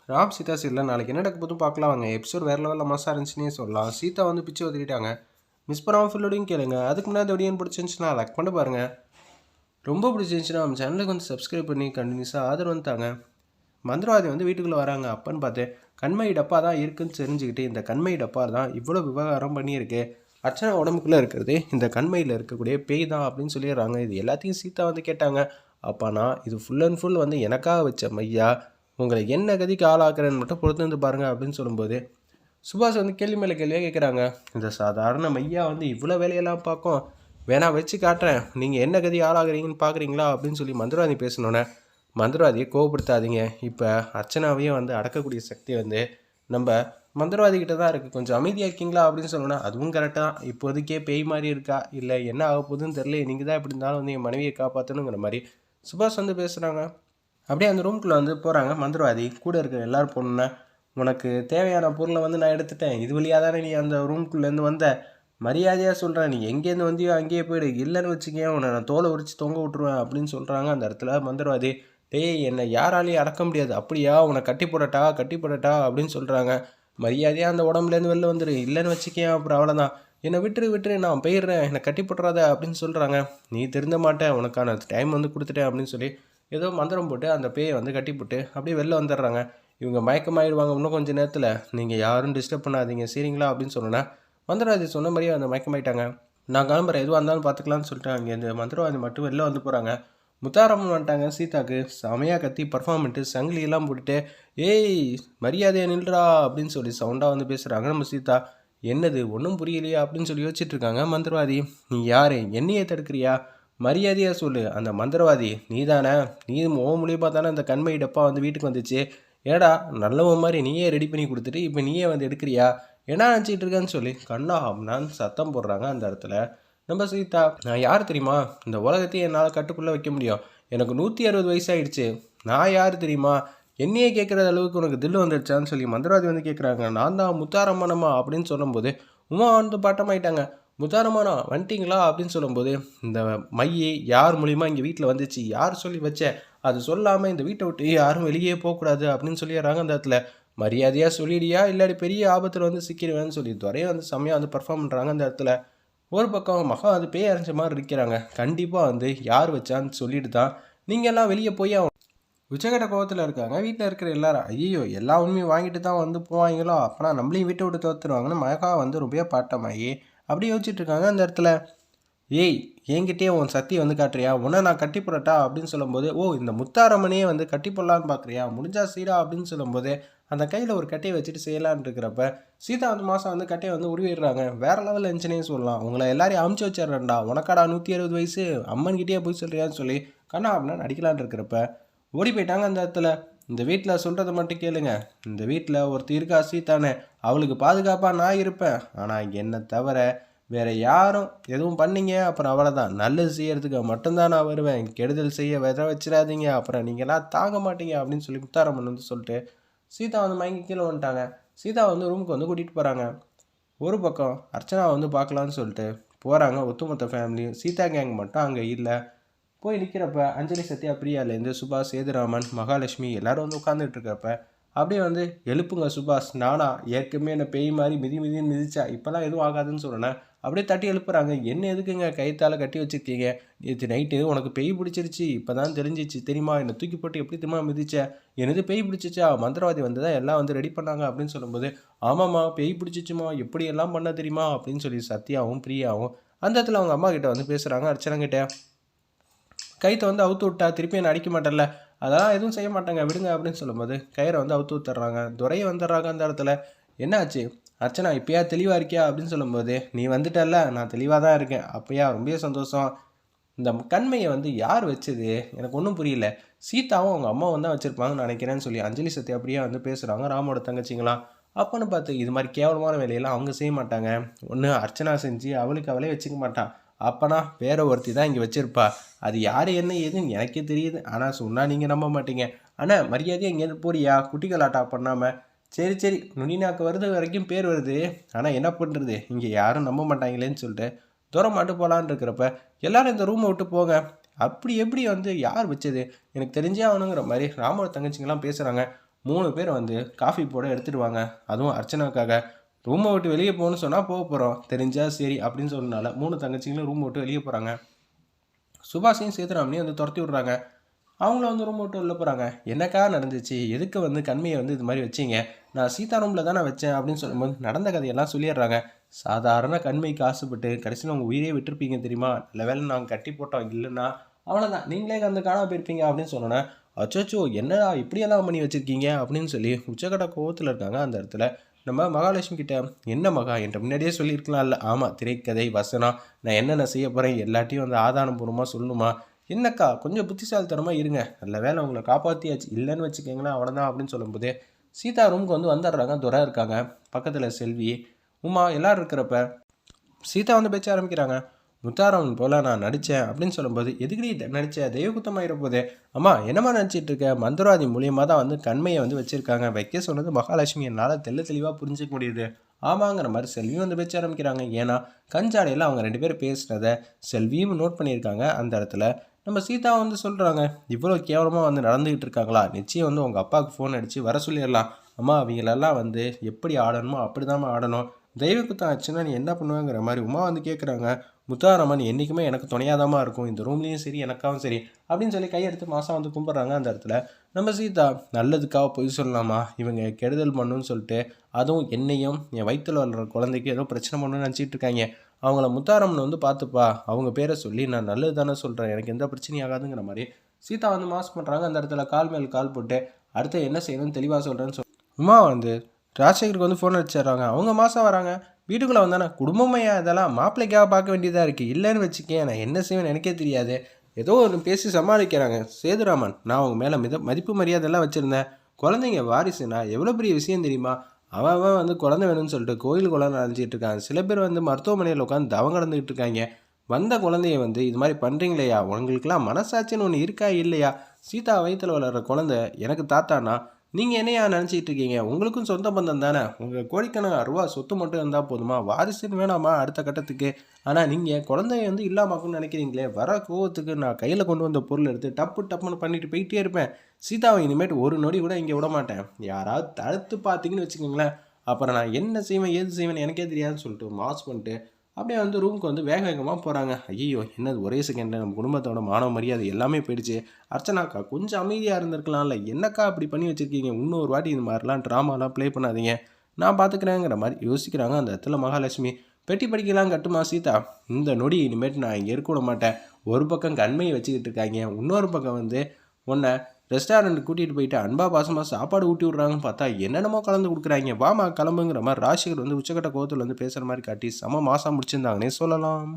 Ram Sita serial நாளைக்கு என்ன நடக்க போதும் பார்க்கலாம் வாங்க. எபிசோட் வேறு லெவலில் மசாக இருந்துச்சுன்னே சொல்லலாம். சீதா வந்து பிச்சு வந்துட்டாங்க. மிஸ் பண்ணாமல் ஃபுல்லோடையும் கேளுங்க. அதுக்கு முன்னாடி இந்த வீடியோ பிடிச்சிருந்துச்சுன்னா லைக் பண்ணி பாருங்கள். ரொம்ப பிடிச்சிருந்துச்சுன்னா நம்ம சேனலுக்கு வந்து சப்ஸ்கிரைப் பண்ணி கண்டினியூஸாக ஆதரவு வந்துட்டாங்க. மந்திரவாதி வந்து வீட்டுக்குள்ளே வராங்க. அப்பன்னு பார்த்து கண்மை டப்பா தான் இருக்குன்னு தெரிஞ்சுக்கிட்டு இந்த கண்மை டப்பா தான் இவ்வளோ விவகாரம் பண்ணியிருக்கு. அர்ச்சனை உடம்புக்குள்ளே இருக்கிறது இந்த கண்மையில் இருக்கக்கூடிய பேய் தான் அப்படின்னு சொல்லிடுறாங்க. இது எல்லாத்தையும் சீதா வந்து கேட்டாங்க. அப்போனா இது ஃபுல் அண்ட் ஃபுல் வந்து எனக்காக வச்ச மையா, உங்களை என்ன கதிக்கு ஆளாக்குறேன்னு மட்டும் பொறுத்து வந்து பாருங்கள் அப்படின்னு சொல்லும்போது சுபாஷ் வந்து கேள்வி மேலே கேள்வியாக கேட்குறாங்க. இந்த சாதாரண மையா வந்து இவ்வளோ வேலையெல்லாம் பார்க்கும், வேணா வச்சு காட்டுறேன், நீங்கள் என்ன கதி ஆளாகிறீங்கன்னு பார்க்குறீங்களா அப்படின்னு சொல்லி மந்திரவாதி பேசணுன்னே, மந்திரவாதியை கோவப்படுத்தாதீங்க, இப்போ அர்ச்சனாவையும் வந்து அடக்கக்கூடிய சக்தி வந்து நம்ம மந்திரவாதிக்கிட்ட தான் இருக்குது, கொஞ்சம் அமைதியாக இருக்கீங்களா அப்படின்னு சொன்னோன்னா அதுவும் கரெக்டாக தான், இப்போதைக்கே பேய் மாதிரி இருக்கா இல்லை என்ன ஆக போகுதுன்னு தெரியல, நீங்கள் தான் எப்படி இருந்தாலும் வந்து என் மனைவியை காப்பாற்றணுங்கிற மாதிரி சுபாஷ் வந்து பேசுகிறாங்க. அப்படியே அந்த ரூம்குள்ளே வந்து போகிறாங்க மந்திரவாதி. கூட இருக்கிற எல்லோரும் பொண்ணுன்னா, உனக்கு தேவையான பொருளை வந்து நான் எடுத்துட்டேன், இது வழியாக தானே நீ அந்த ரூம்குள்ளேருந்து வந்த, மரியாதையாக சொல்கிறேன், நீ எங்கேருந்து வந்தியோ அங்கேயே போயிடு, இல்லைன்னு வச்சுக்கேன் உன்னை நான் தோலை உரிச்சு தொங்க விட்டுருவேன் அப்படின்னு சொல்கிறாங்க. அந்த இடத்துல மந்திரவாதி, டேய் என்னை யாராலையும் அடக்க முடியாது, அப்படியா உன்னை கட்டி போடட்டா அப்படின்னு சொல்கிறாங்க. மரியாதையாக அந்த உடம்புலேருந்து வெளில வந்துடு, இல்லைன்னு வச்சுக்கேன் அப்புறம் அவ்வளோதான், என்னை விட்டுரு நான் போயிடுறேன், என்னை கட்டி போட்டுறாத அப்படின்னு சொல்கிறாங்க. நீ திருந்த மாட்டேன், உனக்கான டைம் வந்து கொடுத்துட்டேன் அப்படின்னு சொல்லி ஏதோ மந்திரம் போட்டு அந்த பேயை வந்து கட்டி போட்டு அப்படியே வெளில வந்துடுறாங்க. இவங்க மயக்கமாயிடுவாங்க இன்னும் கொஞ்சம் நேரத்தில், நீங்கள் யாரும் டிஸ்டர்ப் பண்ணாதீங்க சரிங்களா அப்படின்னு சொன்னேன். மந்திரவாதி சொன்ன மாதிரியே அந்த மயக்கமாயிட்டாங்க. நான் கிளம்புறேன், எதுவாக இருந்தாலும் பார்த்துக்கலான்னு சொல்லிட்டு அங்கே இந்த மந்திரவாதி மட்டும் வெளில வந்து போகிறாங்க. முத்தாரம்மன் வந்துட்டாங்க. சீதாக்கு செமையாக கத்தி பர்ஃபார்மெண்ட்டு சங்கிலியெல்லாம் போட்டுட்டு, ஏய் மரியாதையை நில்றா அப்படின்னு சொல்லி சவுண்டாக வந்து பேசுகிறாங்க நம்ம சீதா. என்னது ஒன்றும் புரியலையா அப்படின்னு சொல்லி யோசிச்சுட்டு இருக்காங்க மந்திரவாதி. நீ யார், என்னையே தடுக்கிறியா, மரியாதையாக சொல்லு, அந்த மந்திரவாதி நீ தானே, நீ ஓ மூலியமாக தானே அந்த கண்மை டப்பா வந்து வீட்டுக்கு வந்துச்சு, ஏடா நல்லவன் மாதிரி நீயே ரெடி பண்ணி கொடுத்துட்டு இப்போ நீயே வந்து எடுக்கிறியா, என்ன நினச்சிட்டு இருக்கேன்னு சொல்லி கண்ணா நான் சத்தம் போடுறாங்க. அந்த இடத்துல நம்ம சீதா, நான் யார் தெரியுமா, இந்த உலகத்தையும் என்னால் கட்டுக்குள்ளே வைக்க முடியும், எனக்கு 160 வயசாகிடுச்சு, நான் யார் தெரியுமா, என்னையே கேட்குற அளவுக்கு உனக்கு தில்லு வந்துடுச்சான்னு சொல்லி மந்திரவாதி வந்து கேட்குறாங்க. நான் தான் முத்தாரம்மனம்மா அப்படின்னு சொல்லும்போது உமா வந்து பாட்டமாயிட்டாங்க. முத்தாரமானா வந்துட்டிங்களா அப்படின்னு சொல்லும்போது, இந்த மையை யார் மூலிமா இங்கே வீட்டில் வந்துச்சு, யார் சொல்லி வச்சேன், அது சொல்லாமல் இந்த வீட்டை விட்டு யாரும் வெளியே போகக்கூடாது அப்படின்னு சொல்லிடுறாங்க. அந்த இடத்துல மரியாதையாக சொல்லிடியா இல்லாட்டி பெரிய ஆபத்தில் வந்து சிக்கிடுவேன்னு சொல்லி துறையை வந்து செம்மையாக வந்து பர்ஃபார்ம் பண்ணுறாங்க. அந்த இடத்துல ஒரு பக்கம் மகா அது பேய் அரைஞ்ச மாதிரி இருக்கிறாங்க. கண்டிப்பாக வந்து யார் வச்சான்னு சொல்லிட்டு தான் நீங்கள் எல்லாம் வெளியே போய் உச்சகட்ட கோவத்தில் இருக்காங்க. வீட்டில் இருக்கிற எல்லாரும் ஐயோ எல்லா உண்மையும் வாங்கிட்டு தான் வந்து போவாங்களோ, அப்போனா நம்மளையும் வீட்டை விட்டு தோற்றுருவாங்கன்னு மகா வந்து ரொம்ப பாட்டமாகி அப்படி யோசிச்சுட்டு இருக்காங்க. அந்த இடத்துல ஏய் என்கிட்டயே உன் சக்தியை வந்து காட்டுறியா, உன்னை நான் கட்டி போடட்டா அப்படின்னு சொல்லும்போது, ஓ இந்த முத்தாரம்மனையே வந்து கட்டி போடலான்னு பார்க்குறியா, முடிஞ்சா சீரா அப்படின்னு சொல்லும்போது அந்த கையில் ஒரு கட்டையை வச்சுட்டு செய்யலான்னு இருக்கிறப்ப சீதா வந்து மாதம் வந்து கட்டையை வந்து உருவிடுறாங்க. வேறு லெவலில் இருந்துச்சுன்னே சொல்லலாம். உங்களை எல்லாரையும் அமுச்சு வச்சிடறேன்டா, உனக்காடா 160 வயசு, அம்மன்கிட்டயே போய் சொல்கிறியான்னு சொல்லி கண்ணா அப்படின்னு அடிக்கலான் இருக்கிறப்ப ஓடி போயிட்டாங்க. அந்த இடத்துல இந்த வீட்டில் சொல்கிறத மட்டும் கேளுங்க, இந்த வீட்டில் ஒருத்தர் இருக்கா சீதானே, அவளுக்கு பாதுகாப்பாக நான் இருப்பேன், ஆனால் என்னை தவிர வேறு யாரும் எதுவும் பண்ணிங்க அப்புறம் அவ்வளோதான், நல்லது செய்கிறதுக்கு மட்டும்தான் நான் வருவேன், கெடுதல் செய்ய வித வச்சிடாதீங்க அப்புறம் நீங்கள்லாம் தாங்க மாட்டீங்க அப்படின்னு சொல்லி முத்தாரம்மன் வந்து சொல்லிட்டு சீதா வந்து மயங்கி கீழே வந்துட்டாங்க. சீதா வந்து ரூமுக்கு வந்து கூட்டிகிட்டு போகிறாங்க. ஒரு பக்கம் அர்ச்சனா வந்து பார்க்கலான்னு சொல்லிட்டு போகிறாங்க. ஒத்துமொத்த ஃபேமிலி சீதா கேங் மட்டும் அங்கே இல்லை. போய் நிற்கிறப்ப அஞ்சலி சத்யா பிரியாலேருந்து சுபாஷ் சேதுராமன் மகாலட்சுமி எல்லோரும் வந்து உட்காந்துட்டு இருக்கிறப்ப அப்படியே வந்து எழுப்புங்க சுபாஷ், நானா ஏற்கனவே என்னை பேய் மாதிரி மிதின்னு மிதிச்சா இப்போலாம் எதுவும் ஆகாதுன்னு சொன்னேன், அப்படியே தட்டி எழுப்புறாங்க. என்ன எதுக்குங்க கைத்தால் கட்டி வச்சுருக்கீங்க, நேற்று நைட்டு உனக்கு பேய் பிடிச்சிருச்சு இப்போ தான் தெரிஞ்சிச்சு தெரியுமா, என்னை தூக்கி போட்டு எப்படி திரும்ப மிதிச்சேன், எனது பேய் பிடிச்சிச்சா, மந்திரவாதி வந்து தான் எல்லாம் வந்து ரெடி பண்ணாங்க அப்படின்னு சொல்லும்போது, ஆமாம்மா பேய் பிடிச்சிச்சுமா எப்படி எல்லாம் பண்ண தெரியுமா அப்படின்னு சொல்லி சத்யாவும் பிரியாவும் அந்த இடத்துல அவங்க அம்மா கிட்ட வந்து பேசுகிறாங்க. அர்ச்சனா கிட்ட கைத்தை வந்து அவுத்து விட்டா திருப்பி என்ன அடிக்க மாட்டேன்ல, அதெல்லாம் எதுவும் செய்ய மாட்டாங்க விடுங்க அப்படின்னு சொல்லும்போது கயிறை வந்து அவுத்து விட்டுறாங்க. துறையை வந்துடுறாங்க. அந்த இடத்துல என்னாச்சு அர்ச்சனா இப்போயா தெளிவாக இருக்கியா அப்படின்னு சொல்லும்போது, நீ வந்துட்டல்ல நான் தெளிவாக தான் இருக்கேன், அப்போயா ரொம்ப சந்தோஷம், இந்த கண்மையை வந்து யார் வச்சது எனக்கு ஒன்றும் புரியல, சீதாவும் அவங்க அம்மாவும் தான் வச்சுருப்பாங்கன்னு நினைக்கிறேன்னு சொல்லி அஞ்சலி சத்யா அப்படியே வந்து பேசுகிறாங்க. ராமோட தங்கச்சிங்களாம் அப்போன்னு பார்த்து இது மாதிரி கேவலமான வேலையெல்லாம் அவங்க செய்ய மாட்டாங்க, ஒன்று அர்ச்சனா செஞ்சு அவளுக்கு அவளே வச்சுக்க மாட்டான், அப்போனா வேற ஒருத்தி தான் இங்கே வச்சுருப்பா, அது யார் என்ன ஏதுன்னு எனக்கே தெரியுது, ஆனால் சொன்னால் நீங்கள் நம்ப மாட்டீங்க, ஆனால் மரியாதையாக இங்கேருந்து போறியா குட்டிகளாட்டா பண்ணாமல், சரி நுனிநாக்கு வருது வரைக்கும் பேர் வருது, ஆனால் என்ன பண்ணுறது இங்கே யாரும் நம்ப மாட்டாங்களேன்னு சொல்லிட்டு தூரம் மாட்டு போகலான்னு இருக்கிறப்ப எல்லாரும் இந்த ரூமை விட்டு போங்க, அப்படி எப்படி வந்து யார் வச்சது எனக்கு தெரிஞ்சே ஆகணுங்கிற மாதிரி ராமோட தங்கச்சிங்கெல்லாம் பேசுகிறாங்க. 3 பேர் வந்து காஃபி போட எடுத்துகிட்டு வாங்க, அதுவும் அர்ச்சனாக்காக. ரூமை விட்டு வெளியே போகணும்னு சொன்னால் போக போகிறோம், தெரிஞ்சா சரி அப்படின்னு சொன்னனால 3 தங்கச்சிங்களும் ரூமை விட்டு வெளியே போகிறாங்க. சுபாஷையும் சேதுராமனையும் வந்து துரத்தி விட்றாங்க. அவங்கள வந்து ரூம் விட்டு வெளில போகிறாங்க. என்னக்கா நடந்துச்சு, எதுக்கு வந்து கண்மையை வந்து இது மாதிரி வச்சிங்க, நான் சீதா ரூமில் தானே வச்சேன் அப்படின்னு சொல்லும்போது நடந்த கதையெல்லாம் சொல்லிடுறாங்க. சாதாரண கண்மைக்கு ஆசைப்பட்டு கடைசியில் உங்கள் உயிரே விட்டுருப்பீங்க தெரியுமா, நல்ல வேலை நாங்கள் கட்டி போட்டோம், இல்லைன்னா அவ்வளோதான் நீங்களே வந்து காணாம போயிருப்பீங்க அப்படின்னு சொன்னோன்னே, அச்சோச்சோ என்னடா இப்படியெல்லாம் பண்ணி வச்சுருக்கீங்க அப்படின்னு சொல்லி உச்சக்கட்ட கோவத்தில் இருக்காங்க. அந்த இடத்துல நம்ம மகாலட்சுமி கிட்ட, என்ன மகா என்கிட்ட முன்னாடியே சொல்லியிருக்கலாம்ல. ஆமாம், திரைக்கதை வசனம் நான் என்னென்ன செய்ய போகிறேன் எல்லாத்தையும் வந்து ஆதாரபூர்வமாக சொல்லணுமா, என்னக்கா கொஞ்சம் புத்திசாலித்தனமாக இருங்க, நல்ல வேலை உங்களை காப்பாற்றியாச்சு, இல்லைன்னு வச்சுக்கோங்களேன் அவ்வளோதான் அப்படின்னு சொல்லும்போது சீதா ரூமுக்கு வந்து வந்துடுறாங்க. துரை இருக்காங்க பக்கத்தில், செல்வி, உமா எல்லோரும் இருக்கிறப்ப சீதா வந்து பேச்ச ஆரம்பிக்கிறாங்க. முத்தாரம்மன் போல் நான் நடித்தேன் அப்படின்னு சொல்லும்போது, எதுக்கடி நடித்த, தெய்வகுத்தமாயிட போதே, அம்மா என்னம்மா நினச்சிட்டு இருக்க, மந்திரவாதி மூலியமாக தான் வந்து கண்மையை வந்து வச்சுருக்காங்க, வைக்க சொன்னது மகாலட்சுமி, என்னால் தெளிவாக புரிஞ்சிக்க முடியுது. ஆமாங்கிற மாதிரி செல்வியும் வந்து பேச்ச ஆரம்பிக்கிறாங்க. ஏன்னா கஞ்சாடையில் அவங்க 2 பேர் பேசுனதை செல்வியும் நோட் பண்ணியிருக்காங்க. அந்த இடத்துல நம்ம சீதா வந்து சொல்கிறாங்க, இவ்வளோ கேவலமாக வந்து நடந்துக்கிட்டு இருக்காங்களா, நிச்சயம் வந்து உங்கள் அப்பாவுக்கு ஃபோன் அடித்து வர சொல்லிடலாம். அம்மா அவங்களெல்லாம் வந்து எப்படி ஆடணுமோ அப்படி தான் ஆடணும், தெய்வ குத்தம் ஆச்சுன்னா நீ என்ன பண்ணுவேங்கிற மாதிரி உமா வந்து கேட்குறாங்க. முத்தாரம்மன் என்றைக்குமே எனக்கு துணையாதமாக இருக்கும், இந்த ரூம்லேயும் சரி எனக்காகவும் சரி அப்படின்னு சொல்லி கையெடுத்து மாதம் வந்து கும்பிட்றாங்க. அந்த இடத்துல நம்ம சீதா, நல்லதுக்காக பொய் சொல்லலாமா, இவங்க கெடுதல் பண்ணுன்னு சொல்லிட்டு, அதுவும் என்னையும் என் வயிற்றில் வளர்கிற குழந்தைக்கு ஏதோ பிரச்சனை பண்ணுன்னு நினச்சிட்டு இருக்காங்க, அவங்கள முத்தாரம்மன் வந்து பார்த்துப்பா, அவங்க பேரை சொல்லி நான் நல்லது தானே சொல்கிறேன், எனக்கு எந்த பிரச்சனையும் ஆகாதுங்கிற மாதிரி சீதா வந்து மாஸ் பண்ணுறாங்க. அந்த இடத்துல கால் மேல் கால் போட்டு அடுத்து என்ன செய்யணும்னு தெளிவாக சொல்கிறேன்னு உமா வந்து ராஜசேகருக்கு வந்து ஃபோன் அடிச்சிடுறாங்க. அவங்க மாதம் வராங்க, வீட்டுக்குள்ளே வந்தானே குடும்பமையா இதெல்லாம் மாப்பிள்ளைக்காக பார்க்க வேண்டியதாக இருக்குது, இல்லைன்னு வச்சுக்கேன் நான் என்ன செய்வேன்னு எனக்கே தெரியாது, ஏதோ ஒன்று பேசி சமாளிக்கிறாங்க. சேதுராமன், நான் அவங்க மேலே மதிப்பு மரியாதைலாம் வச்சுருந்தேன், குழந்தைங்க வாரிசுனா எவ்வளோ பெரிய விஷயம் தெரியுமா, அவன் வந்து குழந்தை வேணும்னு சொல்லிட்டு கோயில் குழந்தை அழைஞ்சிட்டு இருக்காங்க, சில பேர் வந்து மருத்துவமனையில் உட்காந்து தவம் கடந்துக்கிட்டு இருக்காங்க, வந்த குழந்தைய வந்து இது மாதிரி பண்ணுறீங்களேயா, உங்களுக்கெல்லாம் மனசாட்சின்னு ஒன்று இருக்கா இல்லையா, சீதா வயிற்றில் வளர்கிற குழந்தை எனக்கு தாத்தானா, நீங்கள் என்னையா நினச்சிட்டு இருக்கீங்க, உங்களுக்கும் சொந்த பந்தம் தானே, உங்கள் கோடிக்கணக்கான ரூபா சொத்து மட்டும் இருந்தால் போதுமா, வாரிசுன்னு வேணாமா அடுத்த கட்டத்துக்கு, ஆனால் நீங்கள் குழந்தைய வந்து இல்லாமக்குன்னு நினைக்கிறீங்களே, வர கோவத்துக்கு நான் கையில் கொண்டு வந்த பொருள் எடுத்து டப்புன்னு பண்ணிட்டு போயிட்டே இருப்பேன், சீதாவை இனிமேட்டு ஒரு நொடி கூட இங்கே விட மாட்டேன், யாராவது தடுத்து பார்த்தீங்கன்னு வச்சுக்கோங்களேன், அப்புறம் நான் என்ன செய்வேன் ஏது செய்வேன்னு எனக்கே தெரியாதுன்னு சொல்லிட்டு மாஸ் பண்ணிட்டு அப்படியே வந்து ரூமுக்கு வந்து வேகமாக போகிறாங்க. ஐயோ என்னது ஒரே செகண்டில் நம்ம குடும்பத்தோட மானவ மரியாதை எல்லாமே போயிடுச்சு. அர்ச்சனாக்கா கொஞ்சம் அமைதியாக இருந்திருக்கலாம்ல, என்னக்கா அப்படி பண்ணி வச்சுருக்கீங்க, இன்னொரு வாட்டி இந்த மாதிரிலாம் ட்ராமாலாம் ப்ளே பண்ணாதீங்க, நான் பார்த்துக்கிறேங்கிற மாதிரி யோசிக்கிறாங்க. அந்த இடத்துல மகாலட்சுமி, பெட்டி படிக்கலாம் கட்டுமா சீதா, இந்த நொடி இனிமேட்டு நான் இங்கே இருக்க விட மாட்டேன், ஒரு பக்கம் கண்மையை வச்சுக்கிட்டு இருக்காங்க, இன்னொரு பக்கம் வந்து உன்னை ரெஸ்டாரண்ட்டுக்கு கூட்டிகிட்டு போயிட்டு அன்பா பாசமாக சாப்பாடு ஊட்டி விட்றாங்கன்னு பார்த்தா என்னென்னமோ கலந்து கொடுக்குறாங்க, வாமா கிளம்புங்கிற மாதிரி ராஜசேகர் வந்து உச்சக்கட்ட கோவத்தில் வந்து பேசுகிற மாதிரி காட்டி செம மாதம் முடிச்சிருந்தாங்கன்னே சொல்லலாம்.